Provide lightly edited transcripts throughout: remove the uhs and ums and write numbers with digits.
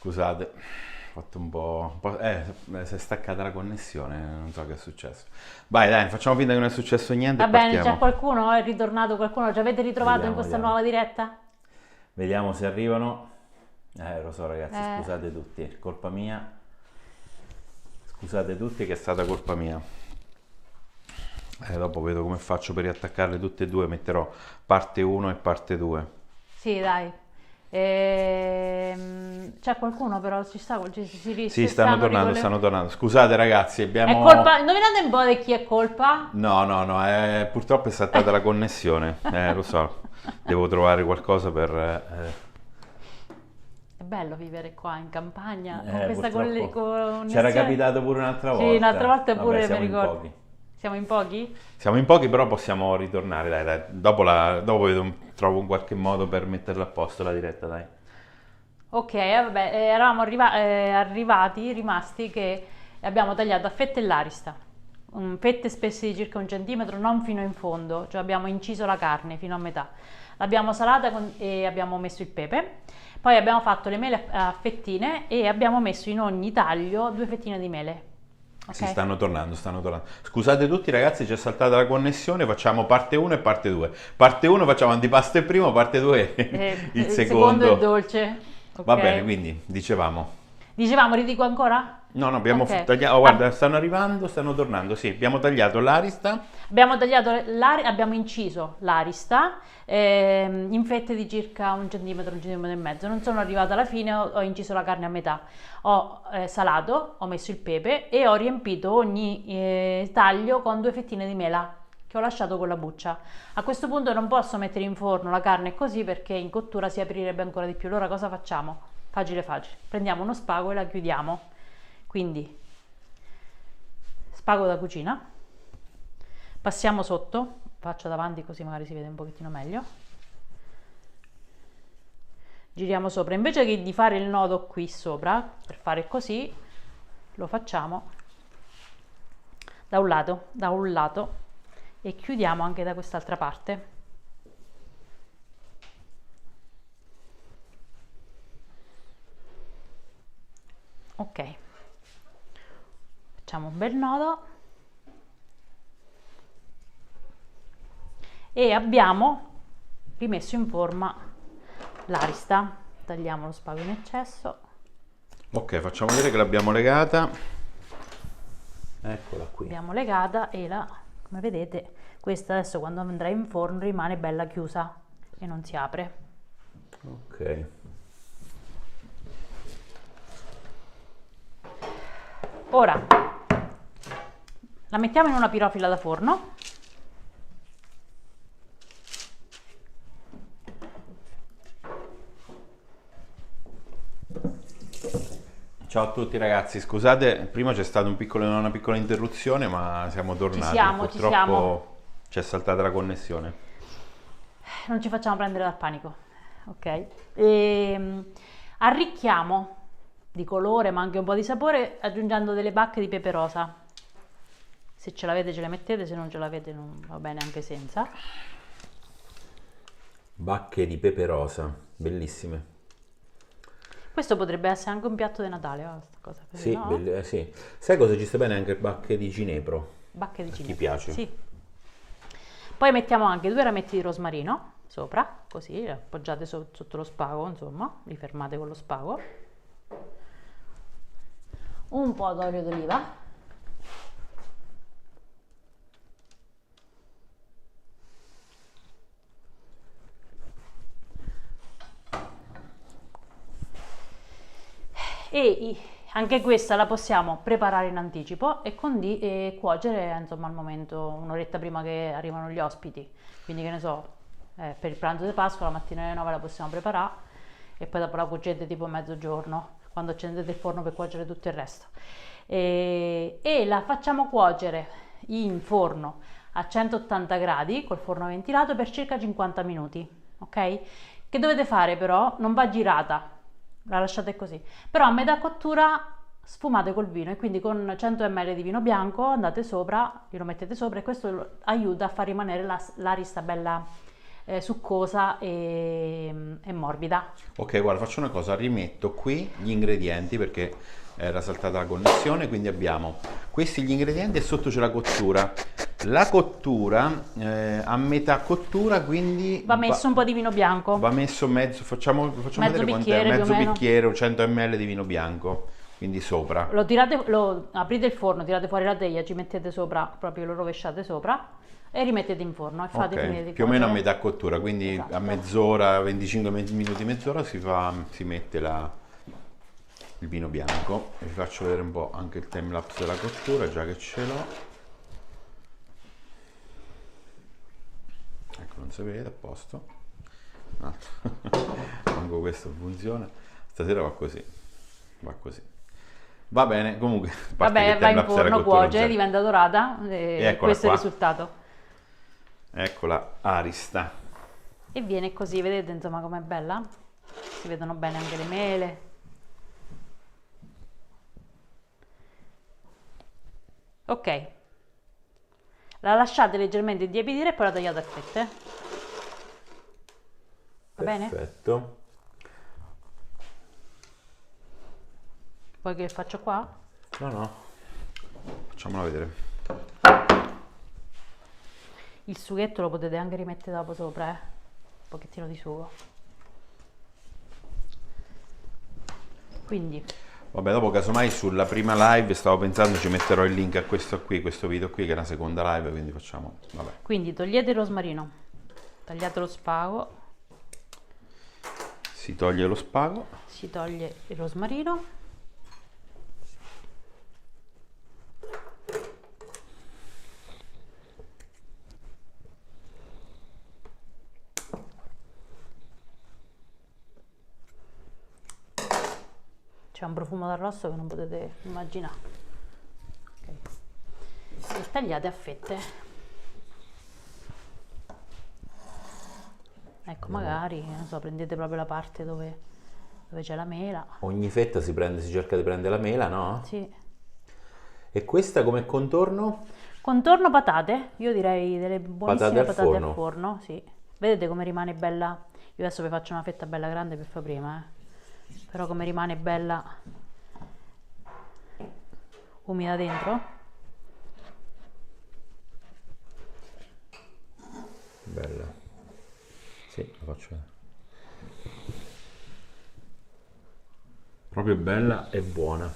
Scusate, ho fatto si è staccata la connessione, non so che è successo. Vai, dai, facciamo finta che non è successo niente e Va bene, c'è partiamo. qualcuno? È ritornato qualcuno? Ci avete ritrovato in Vediamo, questa vediamo. nuova diretta? Vediamo se arrivano. Lo so ragazzi, Eh, scusate tutti, è colpa mia. Scusate tutti che è stata colpa mia. Dopo vedo come faccio per riattaccarle tutte e due, metterò parte 1 e parte 2. sì, dai. C'è qualcuno però, Sì, stanno stanno, stanno tornando. Scusate ragazzi, È abbiamo... colpa... Indovinate un po' di chi è colpa? No, no, no, purtroppo è saltata la connessione, lo so, devo trovare qualcosa per... È bello vivere qua in campagna con questa purtroppo c'era connessione. capitato pure un'altra Sì, un'altra volta. volta Vabbè, pure mi siamo in ricordo. pochi. Siamo in pochi? Siamo in pochi, però possiamo ritornare, dai, dai. Dopo trovo un qualche modo per metterla a posto la diretta, dai. Ok, vabbè, eravamo arrivati, rimasti che abbiamo tagliato a fette l'arista, fette spesse di circa 1 centimetro, non fino in fondo, cioè abbiamo inciso la carne fino a metà. L'abbiamo salata e abbiamo messo il pepe, poi abbiamo fatto le mele a fettine e abbiamo messo in ogni taglio 2 fettine di mele. Sì, Ok? stanno tornando, stanno tornando. Scusate tutti ragazzi, c'è saltata la connessione, facciamo parte 1 e parte 2. Parte 1 facciamo antipasto il primo, parte 2 il Il secondo è il secondo. dolce, Va bene, ok? quindi dicevamo. Dicevamo, ridico ancora? No, no, abbiamo Ok. tagliato. Oh, guarda, stanno arrivando, stanno tornando. Sì, abbiamo tagliato l'arista. Abbiamo tagliato abbiamo inciso l'arista in fette di circa 1 centimetro, 1 centimetro e mezzo. Non sono arrivata alla fine, ho inciso la carne a metà. Ho salato, ho messo il pepe e ho riempito ogni taglio con 2 fettine di mela che ho lasciato con la buccia. A questo punto non posso mettere in forno la carne così perché in cottura si aprirebbe ancora di più. Allora cosa facciamo? Facile facile. Prendiamo uno spago e la chiudiamo. Quindi spago da cucina. Passiamo sotto, faccio davanti così magari si vede un pochettino meglio. Giriamo sopra, invece che di fare il nodo qui sopra, per fare così, lo facciamo da un lato e chiudiamo anche da quest'altra parte. Ok, facciamo un bel nodo. E abbiamo rimesso in forma l'arista. Tagliamo lo spago in eccesso. Ok, facciamo vedere che l'abbiamo legata. Eccola qui. L'abbiamo legata e come vedete, questa adesso quando andrà in forno rimane bella chiusa e non si apre. Ok. Ora la mettiamo in una pirofila da forno. Ciao a tutti ragazzi, scusate, prima c'è stata una piccola interruzione, ma siamo tornati. Ci siamo. Purtroppo c'è saltata la connessione. Non ci facciamo prendere dal panico, ok? Arricchiamo di colore ma anche un po' di sapore aggiungendo delle bacche di pepe rosa. Se ce l'avete ce le mettete, se non ce l'avete non va bene anche senza. Bacche di pepe rosa, bellissime. Questo potrebbe essere anche un piatto di Natale, questa cosa, Sì, no? sì. Sai cosa ci sta bene? Anche bacche di ginepro. Bacche di A chi ginepro. piace. Sì. Poi mettiamo anche 2 rametti di rosmarino sopra, così li appoggiate sotto lo spago, insomma, li fermate con lo spago. Un po' d'olio d'oliva. E anche questa la possiamo preparare in anticipo e cuocere insomma al momento, un'oretta prima che arrivano gli ospiti. Quindi che ne so, per il pranzo di Pasqua la mattina alle 9 la possiamo preparare e poi dopo la cuocete tipo mezzogiorno quando accendete il forno per cuocere tutto il resto. E la facciamo cuocere in forno a 180 gradi col forno ventilato per circa 50 minuti, ok? Che dovete fare però? Non va girata, la lasciate così, però a metà cottura sfumate col vino e quindi con 100 ml di vino bianco andate sopra, glielo mettete sopra e questo aiuta a far rimanere l'arista bella succosa e morbida. Ok, guarda, faccio una cosa, rimetto qui gli ingredienti perché era saltata la connessione, quindi abbiamo questi gli ingredienti e sotto c'è la cottura. La cottura, a metà cottura, quindi Va messo un po' di vino bianco. va messo mezzo, facciamo Mezzo vedere quant'è, bicchiere, più o mezzo meno. bicchiere o 100 ml di vino bianco, quindi sopra. Aprite il forno, tirate fuori la teglia, ci mettete sopra, proprio lo rovesciate sopra e rimettete in forno e fate Ok, finire di più o meno a cuocere. metà cottura, quindi Esatto. a mezz'ora, 25 minuti, mezz'ora si mette il vino bianco. Vi faccio vedere un po' anche il timelapse della cottura, già che ce l'ho. Ecco, non si vede, a posto. Un altro. Anche questo funziona. Stasera va così. Va così. Va bene, comunque. A parte che Vabbè, il va in timelapse della forno, cottura cuoce, già- diventa dorata e eccola questo è qua. il risultato. Eccola, arista. E viene così, vedete insomma com'è bella? Si vedono bene anche le mele. Ok, la lasciate leggermente intiepidire e poi la tagliate a fette. Va bene? Perfetto. Poi che faccio qua? No, no. Facciamola vedere. Il sughetto lo potete anche rimettere dopo sopra, un pochettino di sugo. Quindi, Vabbè, dopo casomai sulla prima live stavo pensando ci metterò il link a questo qui, questo video qui che è la seconda live, quindi facciamo, vabbè. quindi togliete il rosmarino, tagliate lo spago, Si toglie lo spago. si toglie il rosmarino. C'è un profumo d'arrosto che non potete immaginare. Ok. E tagliate a fette. Ecco, magari, non so, prendete proprio la parte dove c'è la mela. Ogni fetta si cerca di prendere la mela, no? Sì. E questa come contorno? Contorno patate, io direi delle buonissime Patate al patate forno. al forno, sì. Vedete come rimane bella? Io adesso vi faccio una fetta bella grande per fare prima, Però come rimane bella umida dentro. Bella. Sì, lo faccio vedere. Proprio bella e buona.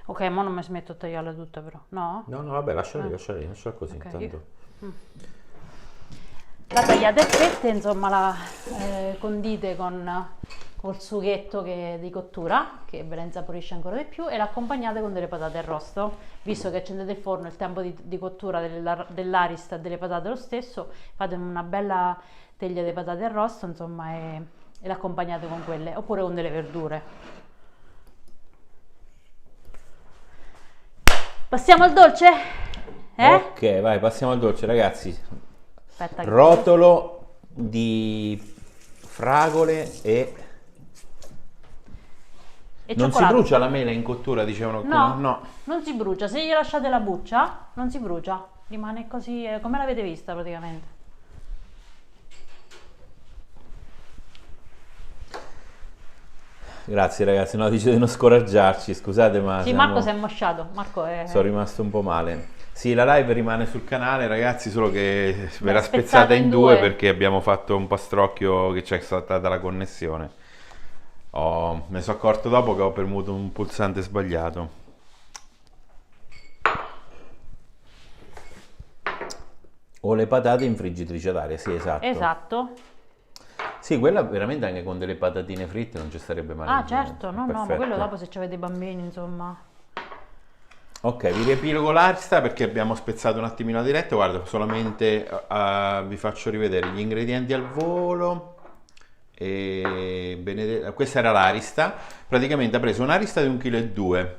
Ok, ma non mi smetto a tagliarla tutta però, no? No, no, vabbè, lasciala così Ok, intanto. La tagliate a fette, insomma la condite col sughetto di cottura, che ve la insaporisce ancora di più, e l'accompagnate con delle patate arrosto. Visto che accendete il forno, il tempo di cottura dell'arista e delle patate è lo stesso, fate una bella teglia di patate arrosto, insomma, e l'accompagnate con quelle, oppure con delle verdure. Passiamo al dolce? Ok, vai, passiamo al dolce, ragazzi. Aspetta, Rotolo di fragole e non si cioccolato. brucia la mela in cottura, dicevano. No, No. non si brucia. Se gli lasciate la buccia, non si brucia. Rimane così, come l'avete vista praticamente. Grazie ragazzi, no, dice di non scoraggiarci, scusate ma Sì, Marco si è mosciato. Marco è... sono rimasto un po' male. Sì, la live rimane sul canale ragazzi, solo che ve l'ha spezzata spezzata in in due due. perché abbiamo fatto un pastrocchio che c'è stata la connessione. Me sono accorto dopo che ho premuto un pulsante sbagliato. O le patate in friggitrice d'aria, sì, esatto. Esatto. Sì, quella veramente anche con delle patatine fritte non ci starebbe male. Ah, certo, no, ma quello Perfetto. dopo se avete bambini, insomma. Ok, vi riepilogo l'arsta perché abbiamo spezzato un attimino la diretta. Guarda, solamente vi faccio rivedere gli ingredienti al volo. Questa era l'arista. Praticamente ha preso un'arista di 1,2 kg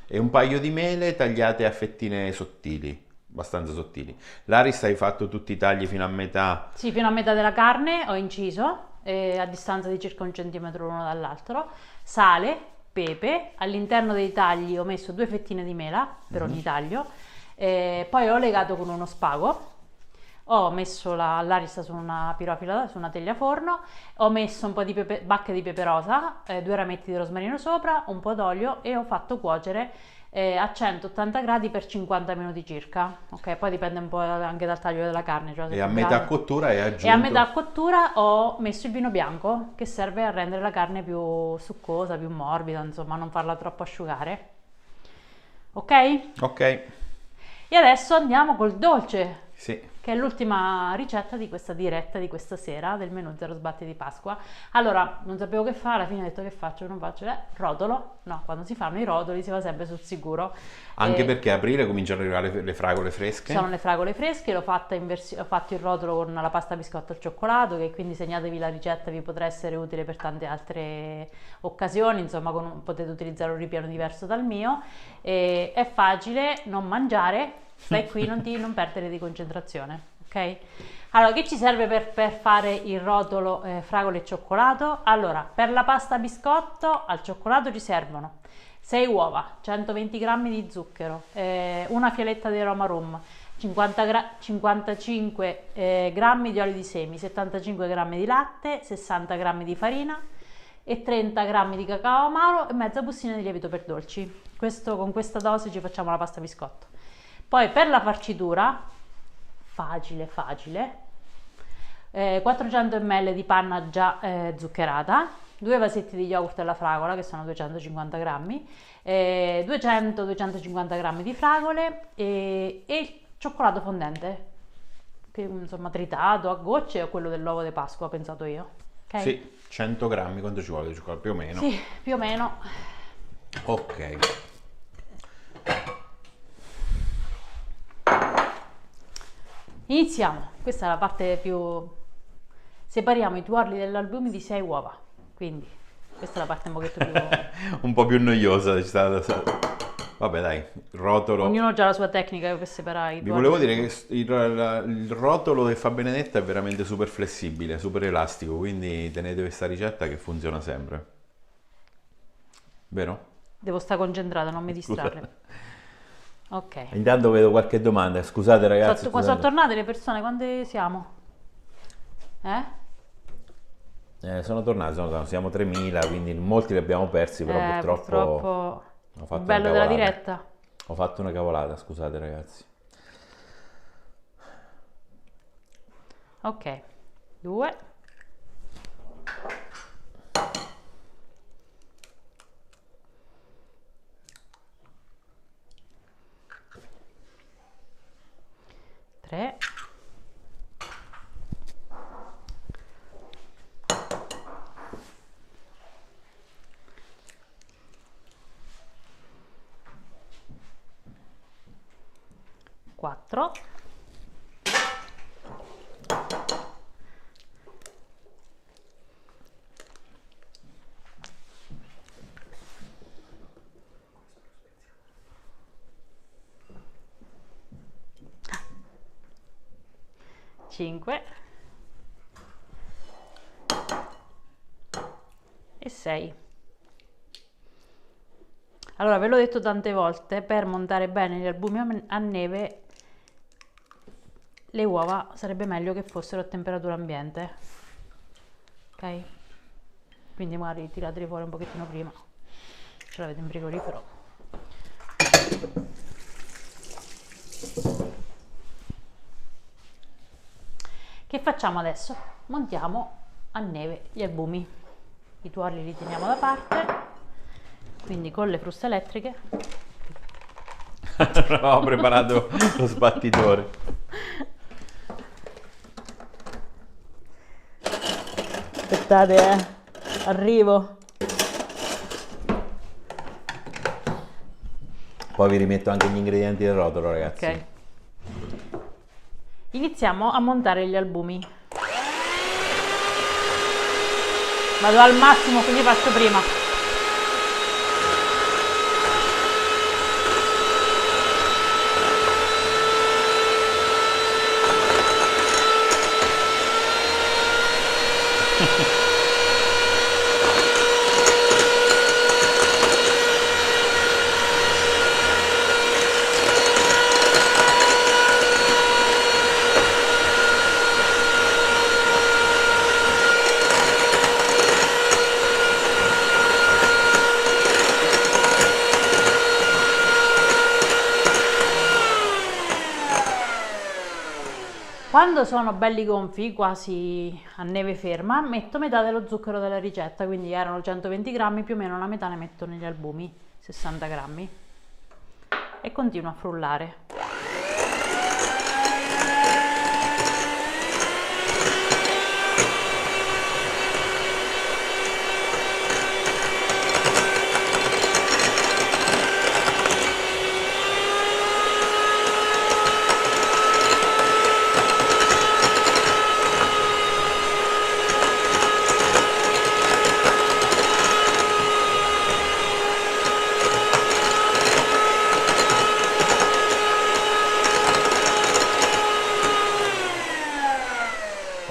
e un paio di mele tagliate a fettine sottili, abbastanza sottili. L'arista hai fatto tutti i tagli fino a metà. Sì, fino a metà della carne ho inciso, a distanza di circa 1 centimetro l'uno dall'altro. Sale, pepe, all'interno dei tagli ho messo 2 fettine di mela per ogni taglio, poi ho legato con uno spago, ho messo l'arista su una pirofila, su una teglia forno, ho messo un po' di bacche di pepe rosa, 2 rametti di rosmarino sopra, un po' d'olio e ho fatto cuocere a 180 gradi per 50 minuti circa. Ok, poi dipende un po' anche dal taglio della carne. Cioè E a metà cottura hai aggiunto... E a metà cottura ho messo il vino bianco, che serve a rendere la carne più succosa, più morbida, insomma, non farla troppo asciugare. Ok? Ok. E adesso andiamo col dolce, Sì. che è l'ultima ricetta di questa diretta di questa sera del menù Zero Sbatti di Pasqua. Allora, non sapevo che fare, alla fine ho detto che faccio, non faccio, rotolo. No, quando si fanno i rotoli si va sempre sul sicuro. Anche perché a aprile cominciano ad arrivare le fragole fresche. Sono le fragole fresche, l'ho fatta ho fatto il rotolo con la pasta biscotto al cioccolato, che quindi segnatevi la ricetta, vi potrà essere utile per tante altre occasioni, insomma potete utilizzare un ripiano diverso dal mio. È facile, non mangiare, stai qui, non perdere di concentrazione, ok? Allora, che ci serve per fare il rotolo fragole e cioccolato? Allora, per la pasta biscotto al cioccolato ci servono 6 uova, 120 g di zucchero, una fialetta di Roma Rum, 55 g di olio di semi, 75 g di latte, 60 g di farina e 30 g di cacao amaro e mezza bustina di lievito per dolci. Con questa dose ci facciamo la pasta biscotto. Poi per la farcitura, facile, 400 ml di panna già zuccherata, 2 vasetti di yogurt alla fragola che sono 250 grammi, 200-250 grammi di fragole e il cioccolato fondente, che insomma tritato a gocce o quello dell'uovo di Pasqua, ho pensato io. Okay? Sì, 100 grammi, quanto ci vuole di cioccolato? Più o meno. Sì, più o meno. Ok. Iniziamo, questa è la parte più... Separiamo i tuorli dell'albume di 6 uova, quindi questa è la parte un pochetto più... Un po' più noiosa. Vabbè dai, rotolo... Ognuno ha la sua tecnica per separare i Vi tuorli. volevo dire che il rotolo che fa Benedetta è veramente super flessibile, super elastico, quindi tenete questa ricetta che funziona sempre. Vero? Devo stare concentrata, non mi distrarre. Ok. Intanto vedo qualche domanda, scusate ragazzi. Sono tornate le persone, quante siamo? Sono tornati, siamo 3.000, quindi molti li abbiamo persi, però purtroppo ho fatto bello una della cavolata. diretta. Ho fatto una cavolata, scusate ragazzi. Ok, 2. Tre. 4. 5 e 6. Allora, ve l'ho detto tante volte, per montare bene gli albumi a neve le uova sarebbe meglio che fossero a temperatura ambiente, ok? Quindi magari tirateli fuori un pochettino prima, ce l'avete in frigorifero. Che facciamo adesso? Montiamo a neve gli albumi. I tuorli li teniamo da parte, quindi con le fruste elettriche. Non avevamo preparato lo sbattitore. Aspettate, arrivo. Poi vi rimetto anche gli ingredienti del rotolo, ragazzi. Ok. Iniziamo a montare gli albumi. Vado al massimo, quindi faccio prima. Quando sono belli gonfi, quasi a neve ferma, metto metà dello zucchero della ricetta, quindi erano 120 grammi, più o meno la metà ne metto negli albumi, 60 grammi, e continuo a frullare.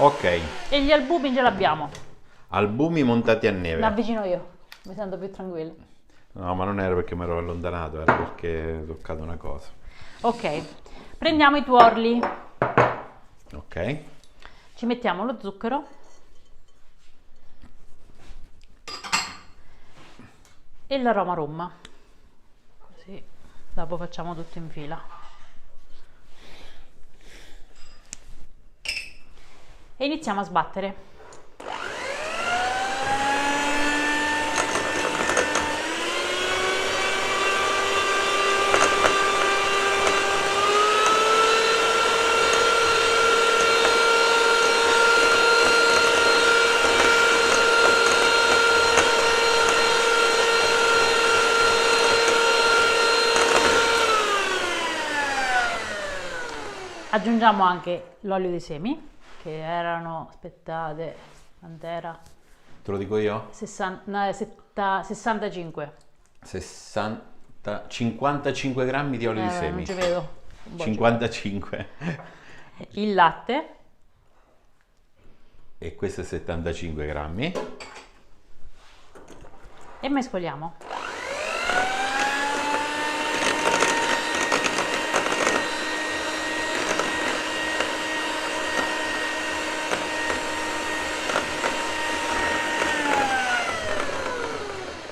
Ok, E gli albumi ce l'abbiamo. albumi montati a Mi neve. avvicino io, mi sento più tranquilla. No, ma non era perché mi ero allontanato, era perché ho toccato una cosa. Ok, prendiamo i tuorli, Ok, ci mettiamo lo zucchero e l'aroma rum, così dopo facciamo tutto in fila. E iniziamo a sbattere. Aggiungiamo anche l'olio di semi, che erano, aspettate, quant'era? te lo dico io? 65. 55 grammi di olio di Non semi. ci vedo. Un po' ci 55. vedo. Il latte, E questo è 75 grammi. e mescoliamo.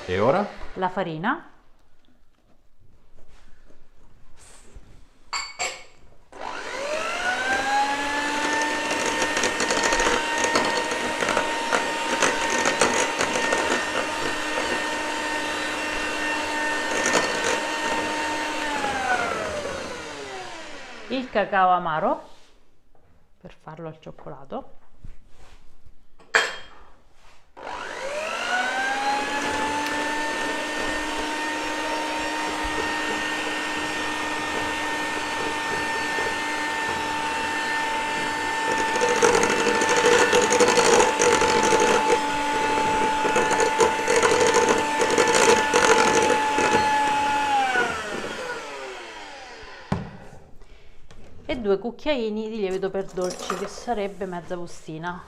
E ora? La farina, il cacao amaro per farlo al cioccolato, e 2 cucchiaini di lievito per dolci, che sarebbe mezza bustina.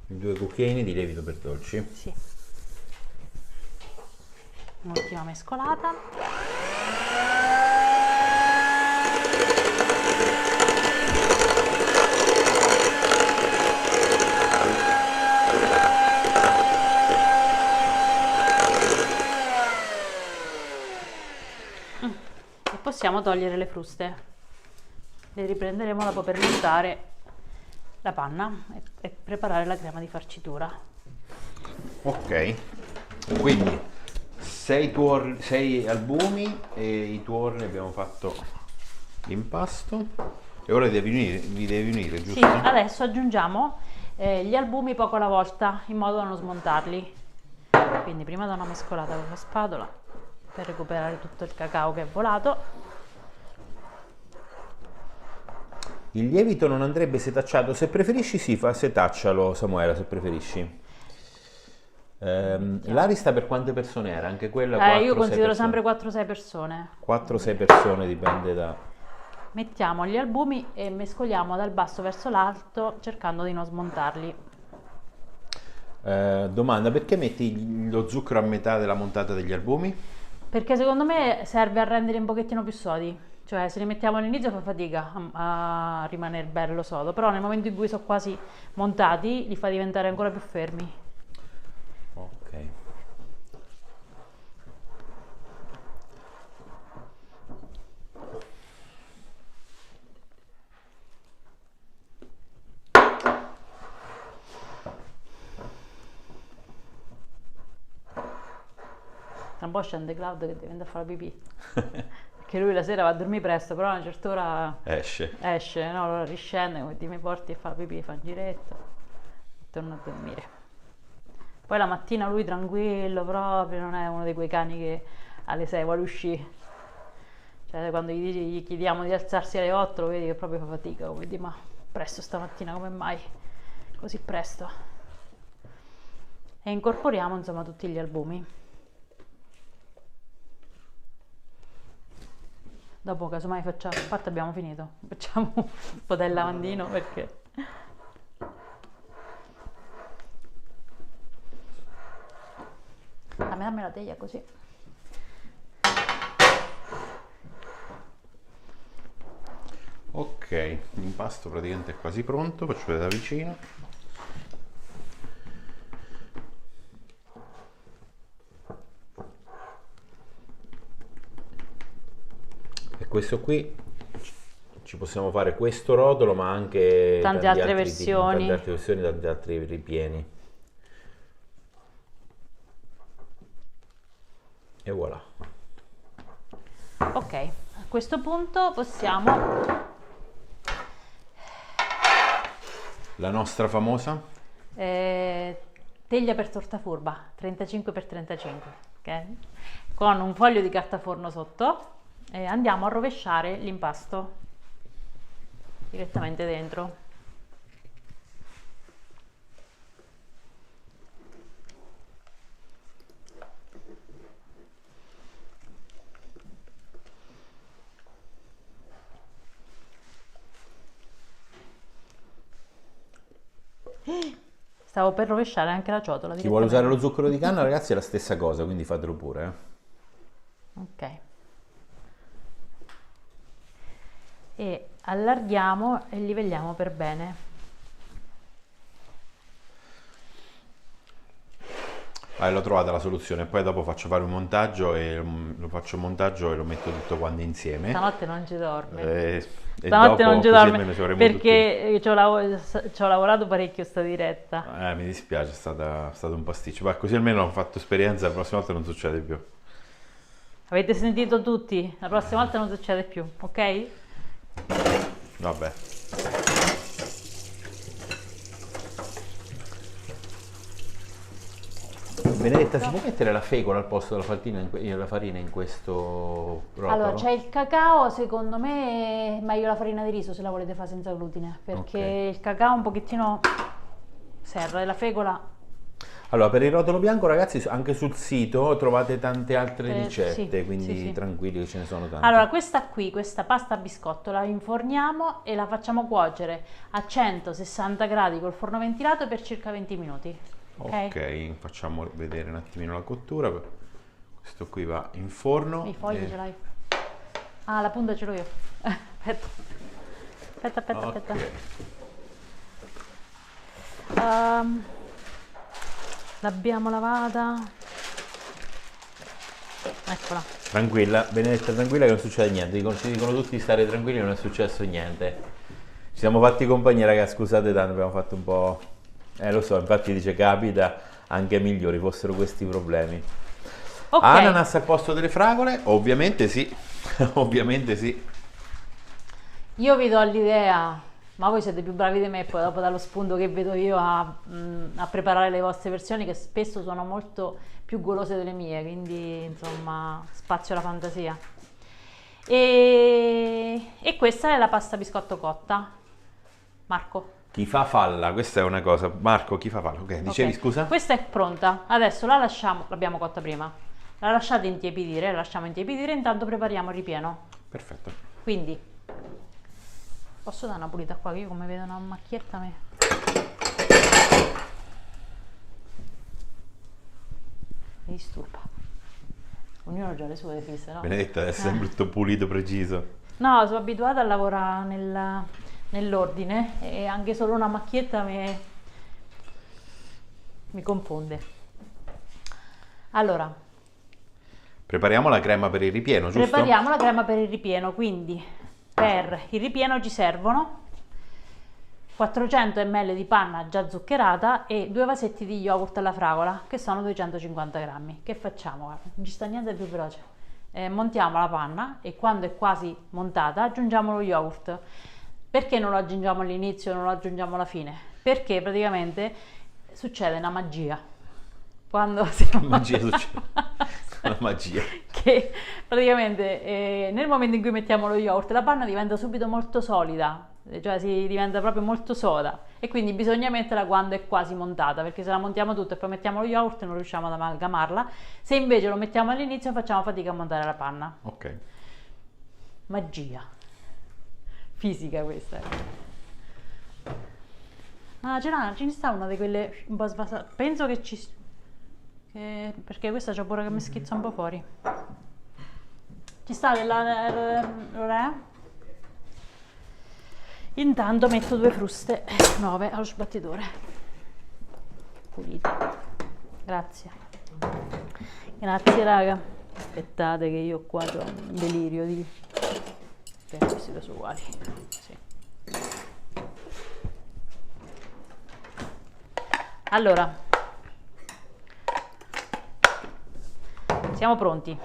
Due cucchiaini di lievito per dolci. Sì. Un'ultima mescolata. E possiamo togliere le fruste. Le riprenderemo dopo per montare la panna e preparare la crema di farcitura. Ok, quindi 6 albumi e i tuorli abbiamo fatto l'impasto e ora li devi unire, Sì, giusto? adesso aggiungiamo gli albumi poco alla volta in modo da non smontarli. Quindi prima do una mescolata con la spatola per recuperare tutto il cacao che è volato. Il lievito non andrebbe setacciato, se preferisci sì, setaccialo Samuela, se preferisci. L'arista per quante persone era? Anche quella 4-6 Io considero persone. sempre 4-6 persone. 4-6 persone, dipende da... Mettiamo gli albumi e mescoliamo dal basso verso l'alto cercando di non smontarli. Domanda, perché metti lo zucchero a metà della montata degli albumi? Perché secondo me serve a rendere un pochettino più sodi. Cioè, se li mettiamo all'inizio fa fatica a rimanere bello sodo, però nel momento in cui sono quasi montati li fa diventare ancora più fermi. Ok. tra un po' scende Claudio che deve andare a fare la pipì. Perché lui la sera va a dormire presto, però a una certa ora esce, no? Allora riscende, come ti mi porti e fa la pipì, fa un giretto e torna a dormire. Poi la mattina lui tranquillo proprio, non è uno di quei cani che alle 6 vuole uscire. Cioè quando gli chiediamo di alzarsi alle 8 lo vedi che proprio fa fatica, come di ma presto stamattina come mai? Così presto. E incorporiamo insomma tutti gli albumi. Dopo casomai facciamo, infatti abbiamo finito, facciamo un po' del lavandino perché... Dammi la teglia così. Ok, l'impasto praticamente è quasi pronto, faccio vedere da vicino. E questo qui ci possiamo fare questo rotolo, ma anche Tante altre versioni. tante altre versioni, tanti altri ripieni. E voilà. Ok, a questo punto possiamo La nostra famosa? teglia per torta furba 35x35, ok? Con un foglio di carta forno sotto e andiamo a rovesciare l'impasto direttamente dentro. Stavo per rovesciare anche la ciotola. Chi vuole usare lo direttamente. zucchero di canna, ragazzi, è la stessa cosa, quindi fatelo pure. Ok. E allarghiamo e livelliamo per bene. L'ho trovata la soluzione, poi dopo faccio fare un montaggio e lo faccio un montaggio e lo metto tutto quanto insieme. Stanotte non ci dorme. E Stanotte dopo non ci così dorme almeno ci avremo perché ci ho lavorato parecchio sta diretta. mi dispiace, è stato un pasticcio. Ma così almeno ho fatto esperienza, la prossima volta non succede più. Avete sentito tutti? La prossima volta non succede più, ok? Vabbè. Benedetta, si può mettere la fecola al posto della farina in questo rotolo? Allora, c'è il cacao, secondo me è meglio la farina di riso se la volete fare senza glutine, perché Ok. il cacao un pochettino serra e la fecola... Allora, per il rotolo bianco, ragazzi, anche sul sito trovate tante altre ricette, sì, quindi sì. tranquilli che ce ne sono tante. Allora, questa qui, questa pasta a biscotto, la inforniamo e la facciamo cuocere a 160 gradi col forno ventilato per circa 20 minuti. Ok? Ok, facciamo vedere un attimino la cottura. Questo qui va in forno. I fogli e- ce l'hai? Ah, la punta ce l'ho io. Aspetta. Aspetta. Ok. L'abbiamo lavata. Eccola. Tranquilla, Benedetta, tranquilla che non succede niente. Ci dicono tutti di stare tranquilli, non è successo niente. Ci siamo fatti compagnia, ragazzi, scusate tanto, abbiamo fatto un po'... lo so, infatti dice capita, anche ai migliori fossero questi problemi. Ok. Ananas al posto delle fragole? Ovviamente sì, ovviamente sì. Io vi do l'idea, ma voi siete più bravi di me, poi dopo dallo spunto che vedo io a preparare le vostre versioni, che spesso sono molto più golose delle mie, quindi insomma spazio alla fantasia. E questa è la pasta biscotto cotta. Marco. Chi fa falla, questa è una cosa. Marco, chi fa falla? Ok, dicevi Ok. scusa? Questa è pronta, adesso la lasciamo, l'abbiamo cotta prima, la lasciate intiepidire, la lasciamo intiepidire, intanto prepariamo il ripieno. Perfetto. Quindi, posso dare una pulita qua, che io come vedo una macchietta me... mi disturba. Ognuno ha già le sue fisse, no? Benedetta deve essere tutto pulito, preciso. No, sono abituata a lavorare nell'ordine e anche solo una macchietta mi confonde. Allora, Prepariamo la crema per il ripieno, giusto? prepariamo la crema per il ripieno, quindi per il ripieno ci servono 400 ml di panna già zuccherata e 2 vasetti di yogurt alla fragola, che sono 250 grammi. Che facciamo? Guarda, non ci sta niente più veloce. Montiamo la panna e quando è quasi montata aggiungiamo lo yogurt. Perché non lo aggiungiamo all'inizio e non lo aggiungiamo alla fine? Perché praticamente succede una magia. Quando si Magia succede. Una magia. Che praticamente nel momento in cui mettiamo lo yogurt la panna diventa subito molto solida, cioè si diventa proprio molto soda e quindi bisogna metterla quando è quasi montata, perché se la montiamo tutta e poi mettiamo lo yogurt non riusciamo ad amalgamarla. Se invece lo mettiamo all'inizio facciamo fatica a montare la panna. Ok. Magia fisica questa. Ah, ce ne sta una di quelle un po' svasata, penso che perché questa c'ho pure che mi schizza un po' fuori. Ci sta Lorena? Intanto metto 2 fruste nuove allo sbattitore pulite. Grazie raga, aspettate che io qua ho un delirio di questi due sono uguali, sì. Allora siamo pronti.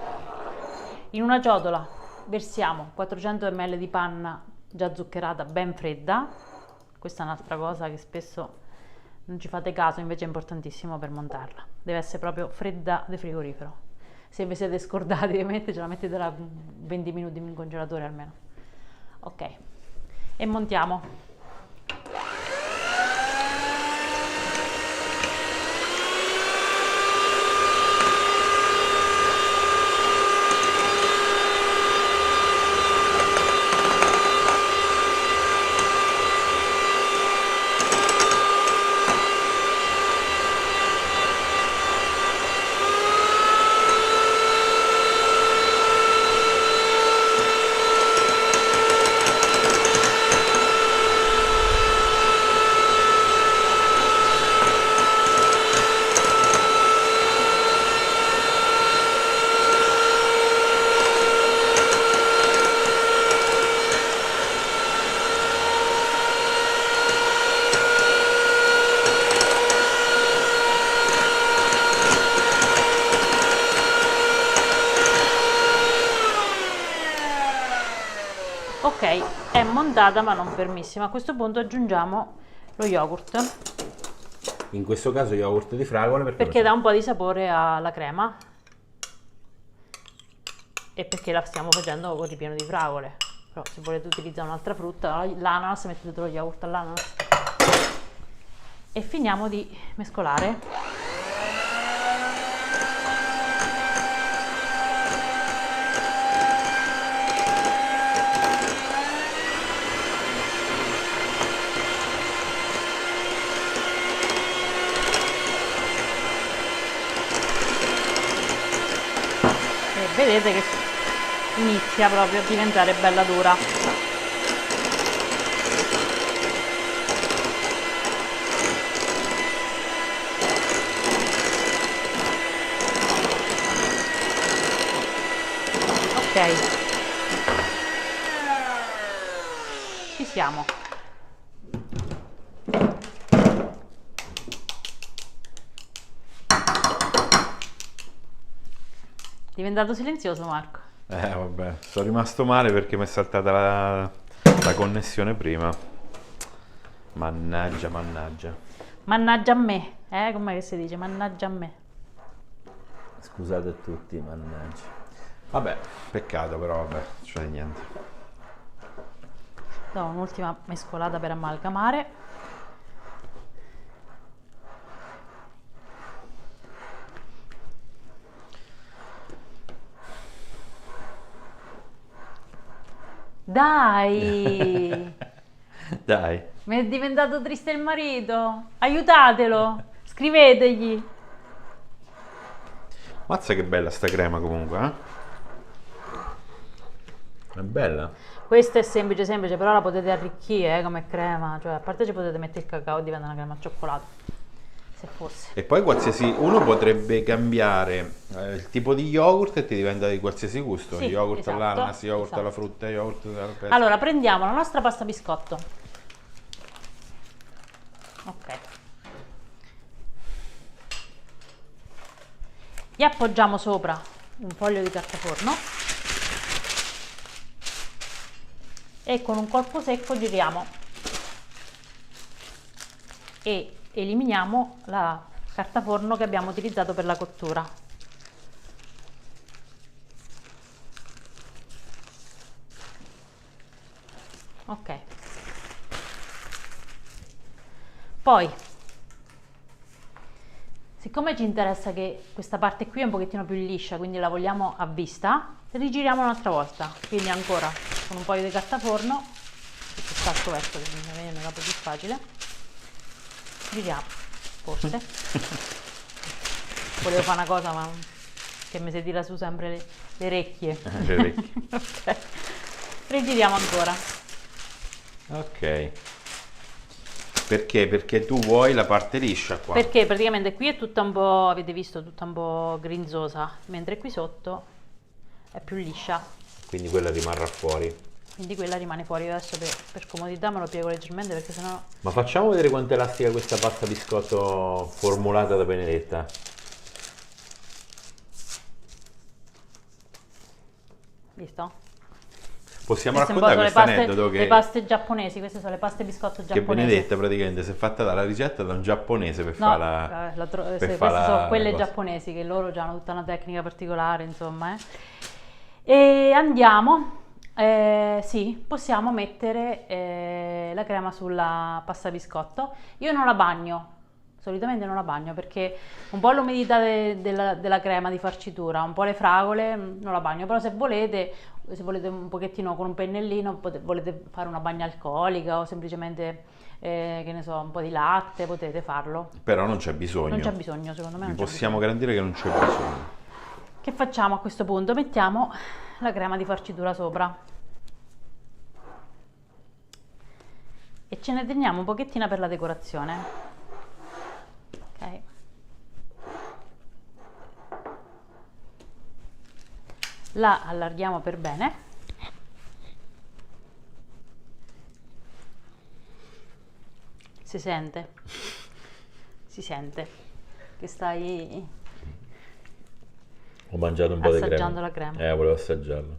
In una ciotola versiamo 400 ml di panna già zuccherata ben fredda. Questa è un'altra cosa che spesso non ci fate caso, invece è importantissimo per montarla. Deve essere proprio fredda di frigorifero. Se vi siete scordati di mettercela, mettetela 20 minuti in congelatore almeno. Ok, e montiamo. Ok, è montata ma non fermissima. A questo punto aggiungiamo lo yogurt. In questo caso yogurt di fragole perché dà un po' di sapore alla crema e perché la stiamo facendo con ripieno di fragole. Però se volete utilizzare un'altra frutta, l'ananas, mettete lo yogurt all'ananas e finiamo di mescolare. Vedete che inizia proprio a diventare bella dura. Ok, ci siamo. Diventato silenzioso Marco. Vabbè, sono rimasto male perché mi è saltata la connessione prima. Mannaggia. Mannaggia a me, com'è che si dice? Mannaggia a me. Scusate a tutti, mannaggia. Vabbè, peccato però, vabbè, non c'è niente. Do un'ultima mescolata per amalgamare. Dai! Dai. Mi è diventato triste il marito. Aiutatelo! Scrivetegli. Mazza che bella sta crema comunque, eh? È bella. Questa è semplice, però la potete arricchire come crema. Cioè, a parte ci potete mettere il cacao e diventa una crema al cioccolato. Se fosse. E poi qualsiasi uno potrebbe cambiare il tipo di yogurt e ti diventa di qualsiasi gusto. Sì, Yogurt esatto, all'ananas, yogurt alla esatto. frutta, yogurt alla pesca. Allora, prendiamo la nostra pasta biscotto. Ok. Gli appoggiamo sopra un foglio di carta forno e con un colpo secco giriamo e eliminiamo la carta forno che abbiamo utilizzato per la cottura. Ok. Poi, siccome ci interessa che questa parte qui è un pochettino più liscia, quindi la vogliamo a vista, rigiriamo un'altra volta. Quindi ancora con un foglio di carta forno, quest'altro verso che mi viene un po' più facile, giriamo, forse. Volevo fare una cosa, ma che mi si tira su sempre le orecchie. Le orecchie. Ok. Rigiriamo ancora. Ok. Perché? Perché tu vuoi la parte liscia qua. Perché praticamente qui è tutta un po', avete visto, tutta un po' grinzosa, mentre qui sotto è più liscia. Quindi quella rimarrà fuori. Quindi quella rimane fuori. Io adesso per comodità me lo piego leggermente perché sennò... Ma facciamo vedere quanto è elastica questa pasta biscotto formulata da Benedetta. Visto? Possiamo Queste un po' raccontare sono questo aneddoto le paste giapponesi, queste sono le paste biscotto che giapponesi. Benedetta praticamente si è fatta dalla ricetta da un giapponese per No, fare la... queste fare sono la quelle cosa. giapponesi che loro hanno tutta una tecnica particolare, insomma. E andiamo, sì, possiamo mettere la crema sulla pasta biscotto. Io non la bagno, solitamente non la bagno perché un po' l'umidità della crema di farcitura, un po' le fragole, non la bagno, però se volete un pochettino con un pennellino, volete fare una bagna alcolica o semplicemente, che ne so, un po' di latte, potete farlo. Però non c'è bisogno. Non c'è bisogno, secondo me Vi non c'è possiamo bisogno. garantire che non c'è bisogno. Che facciamo a questo punto? Mettiamo la crema di farcitura sopra e ce ne teniamo un pochettino per la decorazione. Ok. La allarghiamo per bene. Si sente che stai Ho mangiato un po' di crema. assaggiando la crema. Volevo assaggiarla.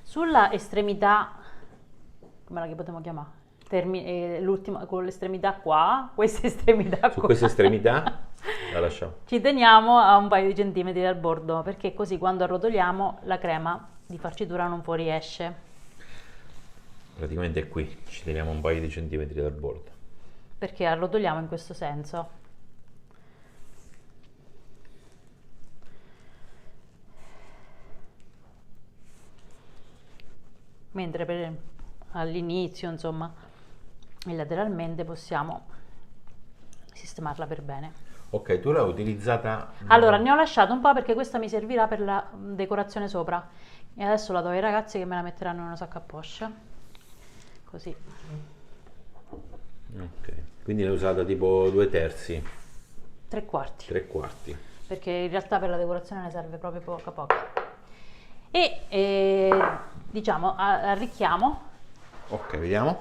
Sulla estremità, come la che potremmo chiamare? L'ultima, con l'estremità qua, questa estremità Su qua. questa estremità la lasciamo. Ci teniamo a un paio di centimetri dal bordo, perché così quando arrotoliamo la crema di farcitura non fuoriesce. Praticamente è qui, ci teniamo un paio di centimetri dal bordo. Perché arrotoliamo in questo senso. Mentre all'inizio, insomma, e lateralmente possiamo sistemarla per bene. Ok, tu l'hai utilizzata... Allora, ne ho lasciato un po' perché questa mi servirà per la decorazione sopra. E adesso la do ai ragazzi che me la metteranno in una sacca a poche. Così. Ok, quindi l'hai usata tipo 2/3, 3/4. 3/4. Perché in realtà per la decorazione ne serve proprio poca. E diciamo arricchiamo Ok, vediamo.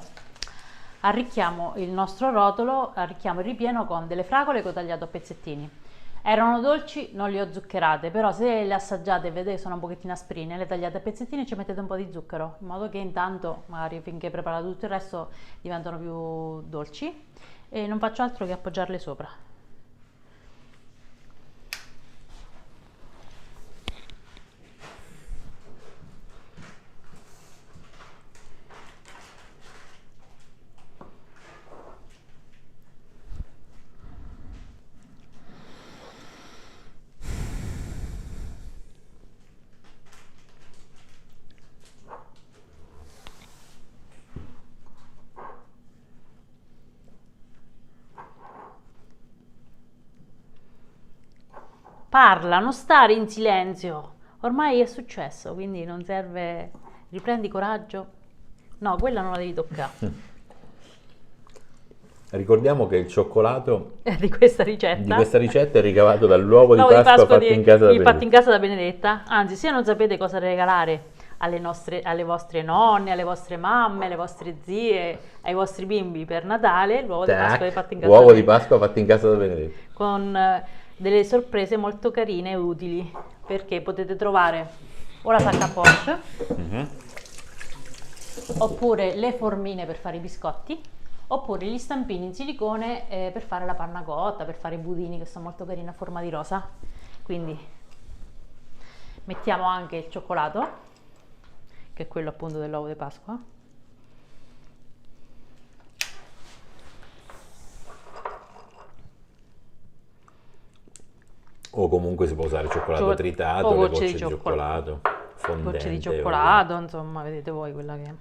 il nostro rotolo, arricchiamo il ripieno con delle fragole che ho tagliato a pezzettini. Erano dolci, non le ho zuccherate, però se le assaggiate e vedete che sono un pochettino asprine, le tagliate a pezzettini e ci mettete un po' di zucchero, in modo che intanto, magari finché preparate tutto il resto, diventano più dolci. E non faccio altro che appoggiarle sopra. Parla, non stare in silenzio. Ormai è successo, quindi non serve. Riprendi coraggio. No, quella non la devi toccare. Ricordiamo che il cioccolato Di questa ricetta. di questa ricetta è ricavato dall'uovo di L'uovo Pasqua fatto di- in casa da fatto in Benedetta. casa da Benedetta. Anzi, se non sapete cosa regalare alle vostre nonne, alle vostre mamme, alle vostre zie, ai vostri bimbi per Natale, l'uovo di Pasqua è fatto in casa Uovo da di Benedetto, Pasqua fatto in casa da Benedetto. con delle sorprese molto carine e utili, perché potete trovare o la sacca a poche, oppure le formine per fare i biscotti, oppure gli stampini in silicone per fare la panna cotta, per fare i budini che sono molto carini a forma di rosa. Quindi mettiamo anche il cioccolato, che è quello appunto dell'uovo di Pasqua. O comunque si può usare cioccolato tritato, o le gocce gocce di di cioccolato, fondente. Gocce di cioccolato, insomma, vedete voi quella che è.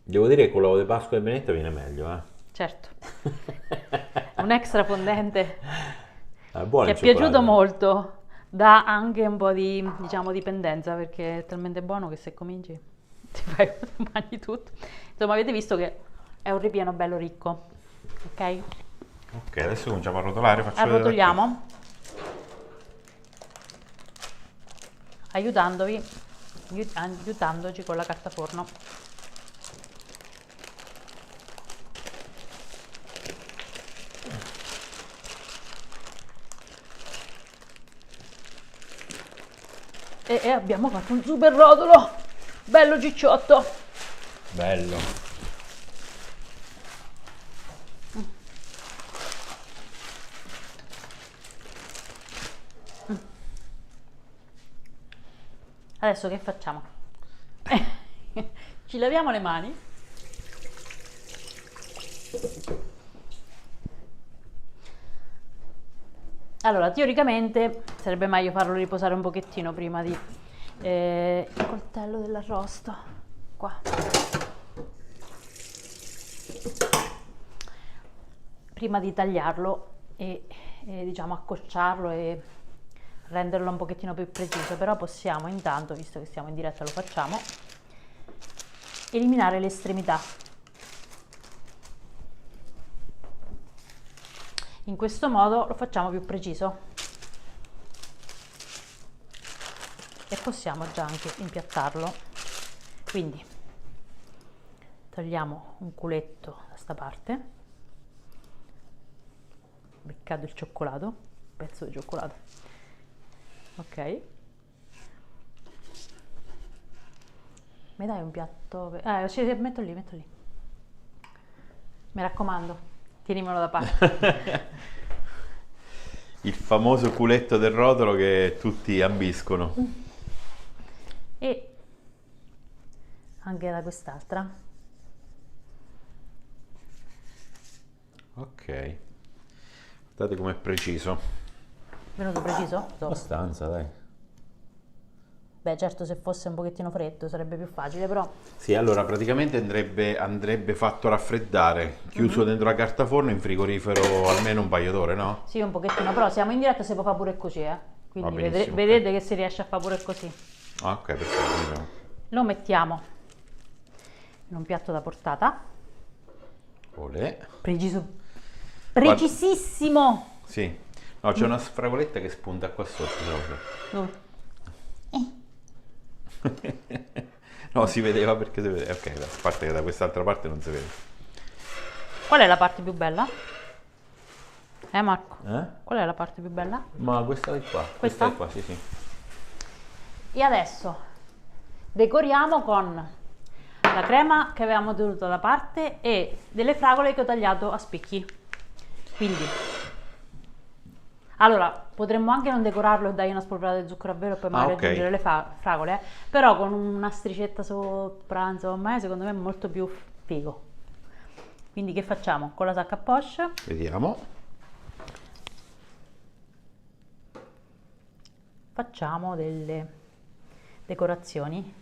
Devo dire che con l'uovo di Pasqua e Benedetto viene meglio, Certo. Un extra fondente È buono che il è piaciuto cioccolato. molto, dà anche un po' di, diciamo, dipendenza, perché è talmente buono che se cominci ti mangi tutto. Insomma, avete visto che è un ripieno bello ricco, ok? Ok, adesso cominciamo a rotolare, faccio vedere da qui. Arrotoliamo, aiutandoci con la carta forno. E abbiamo fatto un super rotolo, bello cicciotto. Bello. Adesso che facciamo? Ci laviamo le mani. Allora, teoricamente sarebbe meglio farlo riposare un pochettino prima di... il coltello dell'arrosto, qua. Prima di tagliarlo e diciamo accorciarlo e renderlo un pochettino più preciso, però possiamo intanto, visto che siamo in diretta lo facciamo, eliminare le estremità. In questo modo lo facciamo più preciso e possiamo già anche impiattarlo. Quindi togliamo un culetto da sta parte, beccato il cioccolato, pezzo di cioccolato, ok. Mi dai un piatto? Sì, metto lì. Mi raccomando. Tienimelo da parte. Il famoso culetto del rotolo che tutti ambiscono. E anche da quest'altra. Ok. Guardate com'è preciso. Venuto preciso? Abbastanza, dai. Beh, certo, se fosse un pochettino freddo sarebbe più facile, però Sì, allora praticamente andrebbe fatto raffreddare, chiuso dentro la carta forno in frigorifero almeno un paio d'ore, no? sì, un pochettino, però siamo in diretta, si può fare pure così, quindi Va benissimo, vedete che si riesce a fare pure così. Ah, ok, perfetto. Vediamo. Lo mettiamo in un piatto da portata, Olè. precisissimo. Sì. No, c'è una sfragoletta che spunta qua sotto. Dove? No, si vedeva perché si vedeva. Ok, a parte che da quest'altra parte non si vede. Qual è la parte più bella? Marco? Eh? Qual è la parte più bella? Ma questa è qua. Questa è qua, sì, sì. E adesso decoriamo con la crema che avevamo tenuto da parte e delle fragole che ho tagliato a spicchi. Quindi, allora, potremmo anche non decorarlo e dargli una spolverata di zucchero a velo e poi magari ok. aggiungere le fragole, però con una stricetta sopra, insomma, secondo me è molto più figo. Quindi che facciamo? Con la sacca a poche Vediamo. facciamo delle decorazioni.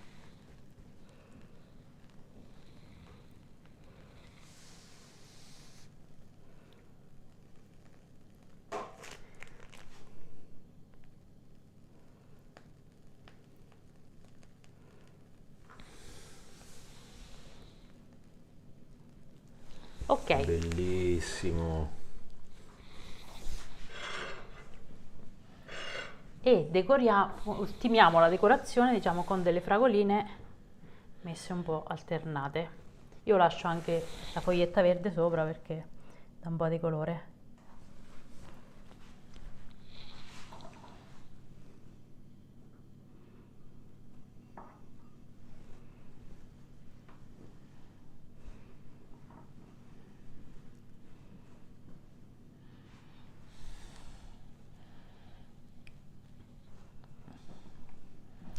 Ok, Bellissimo. e decoriamo, ultimiamo la decorazione, diciamo, con delle fragoline messe un po' alternate. Io lascio anche la foglietta verde sopra perché dà un po' di colore.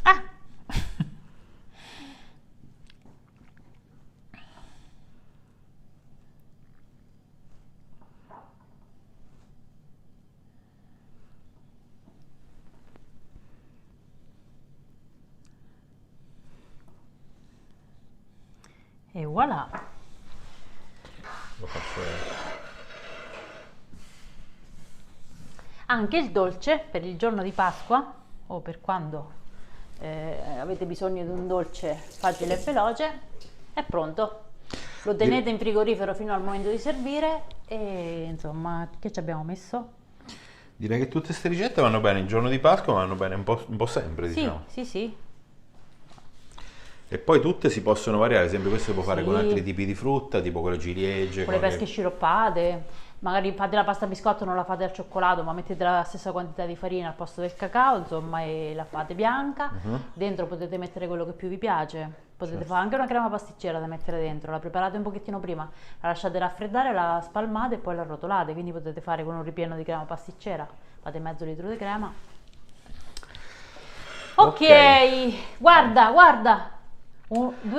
Ah! E voilà! Lo faccio vedere. Anche il dolce per il giorno di Pasqua o per quando avete bisogno di un dolce facile e veloce è pronto. Lo tenete in frigorifero fino al momento di servire e insomma, che ci abbiamo messo? Direi che tutte queste ricette vanno bene il giorno di Pasqua, ma vanno bene un po' sempre, Sì, diciamo. sì, sì. E poi tutte si possono variare, ad esempio questo si può fare Sì. con altri tipi di frutta, tipo con le ciliegie, Con le pesche sciroppate, magari fate la pasta biscotto, non la fate al cioccolato, ma mettete la stessa quantità di farina al posto del cacao, insomma, e la fate bianca. Dentro potete mettere quello che più vi piace. Potete fare anche una crema pasticcera da mettere dentro, la preparate un pochettino prima, la lasciate raffreddare, la spalmate e poi la arrotolate, quindi potete fare con un ripieno di crema pasticcera, fate mezzo litro di crema. Ok, guarda.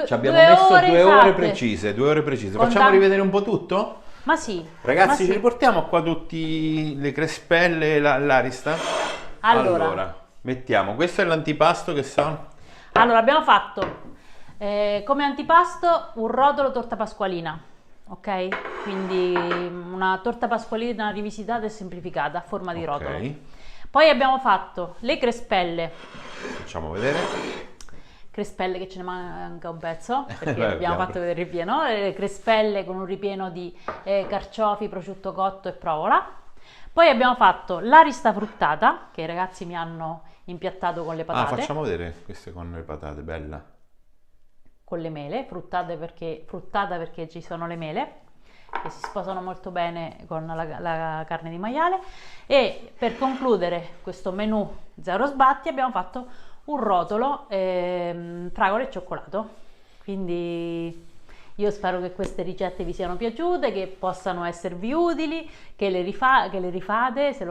Ci abbiamo messo 2 ore esatte. precise, 2 ore precise. Con Facciamo tan- rivedere un po' tutto? Ma sì, Ragazzi, ma ci sì. riportiamo qua tutti le crespelle e l'arista? Allora, mettiamo, questo è l'antipasto che sa? allora abbiamo fatto come antipasto un rotolo torta pasqualina, ok? Quindi una torta pasqualina rivisitata e semplificata a forma di rotolo. Ok, Poi abbiamo fatto le crespelle, facciamo vedere. che ce ne manca un pezzo perché Beh, abbiamo abbiamo- fatto vedere il ripieno, le crespelle con un ripieno di carciofi, prosciutto cotto e provola. Poi abbiamo fatto l'arista fruttata che i ragazzi mi hanno impiattato con le Ah, patate, facciamo vedere queste con le patate, bella. con le mele, fruttata perché ci sono le mele che si sposano molto bene con la carne di maiale. E per concludere questo menù zero sbatti abbiamo fatto un rotolo fragole e cioccolato. Quindi io spero che queste ricette vi siano piaciute, che possano esservi utili, che le rifate, se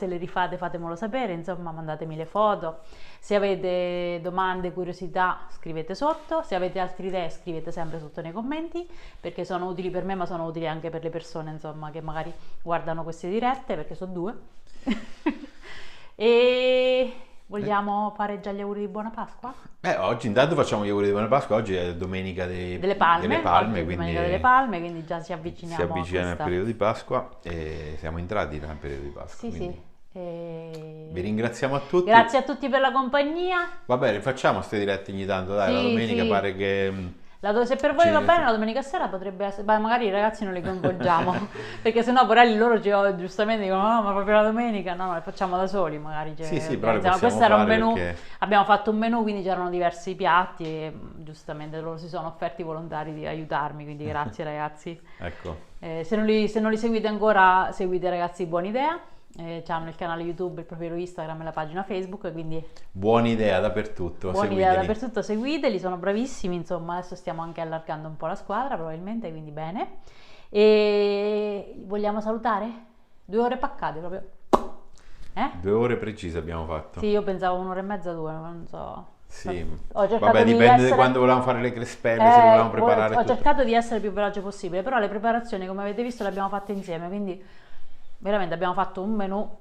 le rifate fatemelo sapere, insomma mandatemi le foto. Se avete domande, curiosità, scrivete sotto. Se avete altre idee, scrivete sempre sotto nei commenti, perché sono utili per me, ma sono utili anche per le persone, insomma, che magari guardano queste dirette, perché sono 2. E vogliamo fare già gli auguri di buona Pasqua? Oggi intanto facciamo gli auguri di buona Pasqua, oggi è domenica Delle Palme, oggi è quindi Domenica delle Palme, quindi già si avviciniamo si avvicina a il questa... periodo di Pasqua e siamo entrati nel periodo di Pasqua. Sì, quindi sì. E... vi ringraziamo a tutti. Grazie a tutti per la compagnia. Va bene, facciamo queste dirette ogni tanto, dai, Sì, la domenica sì. pare che... Se per voi Ci- va bene, la domenica sera potrebbe essere... Beh, magari i ragazzi non li coinvolgiamo, perché sennò porelli loro giustamente dicono no, ma proprio la domenica, no, le facciamo da soli magari. Sì, sì, però le organizziamo. possiamo Questo era un fare menù, perché- abbiamo fatto un menù, quindi c'erano diversi piatti e giustamente loro si sono offerti volontari di aiutarmi, quindi grazie ragazzi. Ecco, Se non li seguite ancora, seguite ragazzi Buona Idea. Hanno il canale YouTube, il profilo Instagram e la pagina Facebook, quindi buona idea dappertutto, buona idea seguiteli. dappertutto, seguiteli, sono bravissimi, insomma adesso stiamo anche allargando un po' la squadra probabilmente, quindi bene. E vogliamo salutare? 2 ore paccate proprio. 2 ore precise abbiamo fatto. Sì, io pensavo 1 ora e mezza, 2, non so. Sì. Ho cercato Vabbè, di dipende essere- da quando volevamo fare le crespelle, se volevamo preparare ho tutto. cercato di essere il più veloce possibile, però le preparazioni, come avete visto, le abbiamo fatte insieme, quindi veramente abbiamo fatto un menù.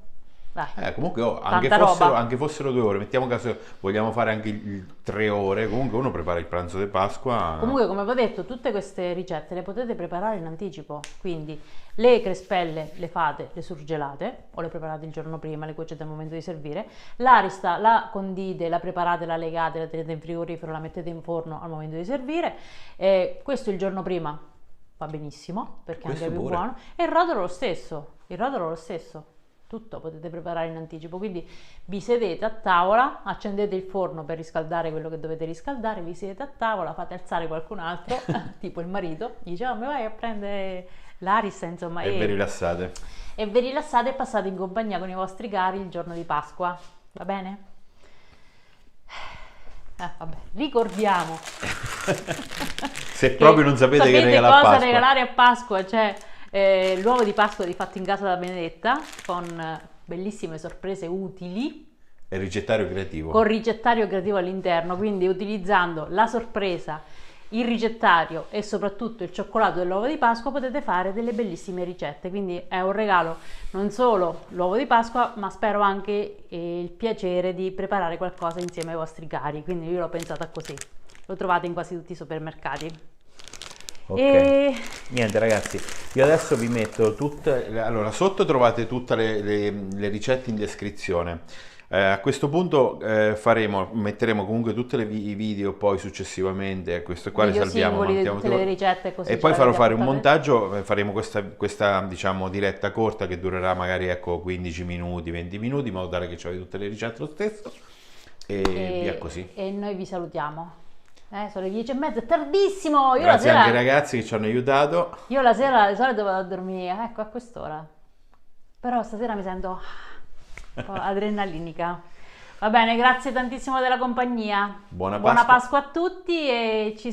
Dai. Comunque Tanta roba. anche fossero 2 ore, mettiamo caso vogliamo fare anche 3 ore, comunque uno prepara il pranzo di Pasqua. Comunque, come vi ho detto, tutte queste ricette le potete preparare in anticipo, quindi le crespelle le fate, le surgelate o le preparate il giorno prima, le cuocete al momento di servire, l'arista la condite, la preparate, la legate, la tenete in frigorifero, la mettete in forno al momento di servire, questo il giorno prima va benissimo perché Questo anche è più pure. buono, e il rotolo lo stesso, tutto potete preparare in anticipo, quindi vi sedete a tavola, accendete il forno per riscaldare quello che dovete riscaldare, vi sedete a tavola, fate alzare qualcun altro, tipo il marito, dice oh, mi vai a prendere l'Aris, insomma, E vi rilassate. e vi rilassate e passate in compagnia con i vostri cari il giorno di Pasqua, va bene? Vabbè, ricordiamo Se proprio non sapete che regalare a cosa Pasqua. regalare a Pasqua, cioè l'uovo di Pasqua di fatto in casa da Benedetta con bellissime sorprese utili È il ricettario creativo. con ricettario creativo all'interno, quindi utilizzando la sorpresa, il ricettario e soprattutto il cioccolato dell'uovo di Pasqua potete fare delle bellissime ricette, quindi è un regalo non solo l'uovo di Pasqua, ma spero anche il piacere di preparare qualcosa insieme ai vostri cari, quindi io l'ho pensata così, lo trovate in quasi tutti i supermercati. Ok. E Niente ragazzi, io adesso vi metto tutte, allora sotto trovate tutte le ricette in descrizione. A questo punto metteremo comunque tutte i video poi successivamente, questo qua li video salviamo, singoli di mantiamo tutte le ricette così e ce poi farò l'avete fare un appuntate. montaggio, faremo questa diciamo diretta corta che durerà magari ecco 15 minuti, 20 minuti, in modo tale che avete tutte le ricette lo stesso e via così. E noi vi salutiamo. Sono le 10:30, è tardissimo. Io Grazie la anche sera, ai ragazzi che ci hanno aiutato. io la sera di solito vado a dormire, ecco a quest'ora. Però stasera mi sento un po' adrenalinica. Va bene, grazie tantissimo della compagnia. Buona Buona Pasqua. Pasqua a tutti e ci